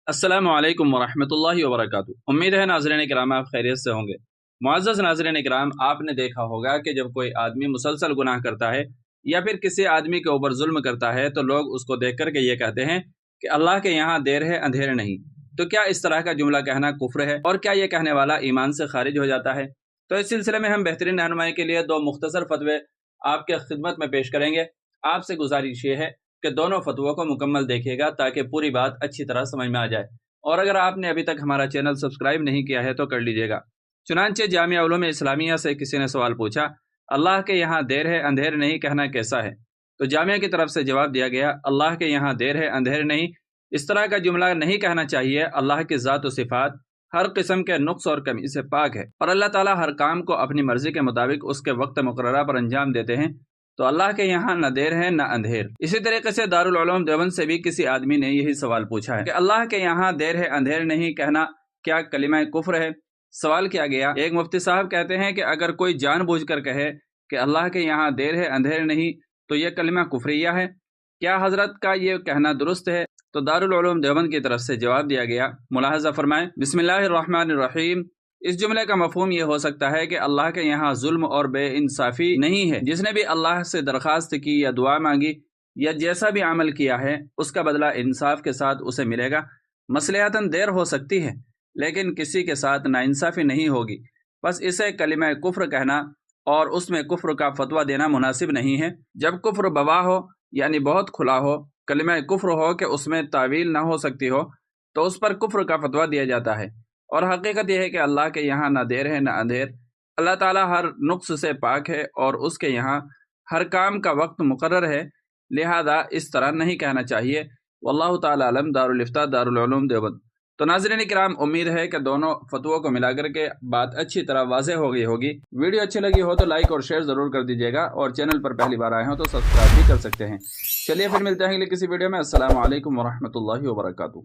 अस्सलामु अलैकुम वरहमतुल्लाहि वबरकातुहू। उम्मीद है नाज़रीन किराम आप खैरियत से होंगे। मुअज़्ज़ज़ नाज़रीन किराम, आपने देखा होगा कि जब कोई आदमी मुसलसल गुनाह करता है या फिर किसी आदमी के ऊपर जुल्म करता है तो लोग उसको देख कर के ये कहते हैं कि अल्लाह के यहाँ देर है अंधेर नहीं। तो क्या इस तरह का जुमला कहना कुफ्र है और क्या ये कहने वाला ईमान से खारिज हो जाता है? तो इस सिलसिले में हम बेहतरीन रहनुमाई के लिए दो मुख्तसर फतवे आपके खिदमत में पेश करेंगे। आपसे गुजारिश ये है कि दोनों फतवों को मुकम्मल देखिएगा ताकि पूरी बात अच्छी तरह समझ में आ जाए। और अगर आपने अभी तक हमारा चैनल सब्सक्राइब नहीं किया है तो कर लीजिएगा। चुनांचे जामिया उलूम इस्लामिया से किसी ने सवाल पूछा, अल्लाह के यहाँ देर है अंधेर नहीं कहना कैसा है? तो जामिया की तरफ से जवाब दिया गया, अल्लाह के यहाँ देर है अंधेर नहीं, इस तरह का जुमला नहीं कहना चाहिए। अल्लाह की ज़ात व सिफ़ात हर किस्म के नुक्स और कमी से पाक है और अल्लाह ताला हर काम को अपनी मर्जी के मुताबिक उसके वक्त मुकर्ररा पर अंजाम देते हैं। तो अल्लाह के यहाँ न देर है न अंधेर। इसी तरीके से दारुल उलूम देवबंद से भी किसी आदमी ने यही सवाल पूछा है कि अल्लाह के यहाँ देर है अंधेर नहीं कहना क्या कलिमा कुफ्र है? सवाल किया गया। एक मुफ्ती साहब कहते हैं कि अगर कोई जानबूझकर कहे कि अल्लाह के यहाँ देर है अंधेर नहीं तो यह कलिमा कुफ्रिया है। क्या हजरत का ये कहना दुरुस्त है? तो दारुल उलूम देवबंद की तरफ से जवाब दिया गया। मुलाहजा फरमाएं, बिस्मिल्लाहिर्रहमानिर्रहीम। इस जुमले का मफहूम ये हो सकता है कि अल्लाह के यहाँ जुल्म और बेइंसाफी नहीं है। जिसने भी अल्लाह से दरखास्त की या दुआ मांगी या जैसा भी अमल किया है उसका बदला इंसाफ के साथ उसे मिलेगा। मसलहतन देर हो सकती है लेकिन किसी के साथ नाइंसाफी नहीं होगी। बस इसे कलिमा कुफ्र कहना और उसमें कुफ्र का फतवा देना मुनासिब नहीं है। जब कुफ्र बवा हो यानी बहुत खुला हो, कलिमा कुफ्र हो कि उसमें तावील ना हो सकती हो, तो उस पर कुफ्र का फतवा दिया जाता है। और हकीकत यह है कि अल्लाह के यहाँ ना देर है ना अंधेर। अल्लाह ताला हर नुक्स से पाक है और उसके यहाँ हर काम का वक्त मुकर्रर है, लिहाजा इस तरह नहीं कहना चाहिए। वल्लाहु ताला अलम। दारुल इफ्ता दारुल उलूम देवबंद। तो नाज़रीन किराम, उम्मीद है कि दोनों फतवों को मिलाकर के बात अच्छी तरह वाज़ेह हो गई होगी। वीडियो अच्छी लगी हो तो लाइक और शेयर ज़रूर कर दीजिएगा और चैनल पर पहली बार आए हो तो सब्सक्राइब भी कर सकते हैं। चलिए फिर मिलते हैं अगली किसी वीडियो में। अस्सलामु अलैकुम वरहमतुल्लाहि वबरकातुहू।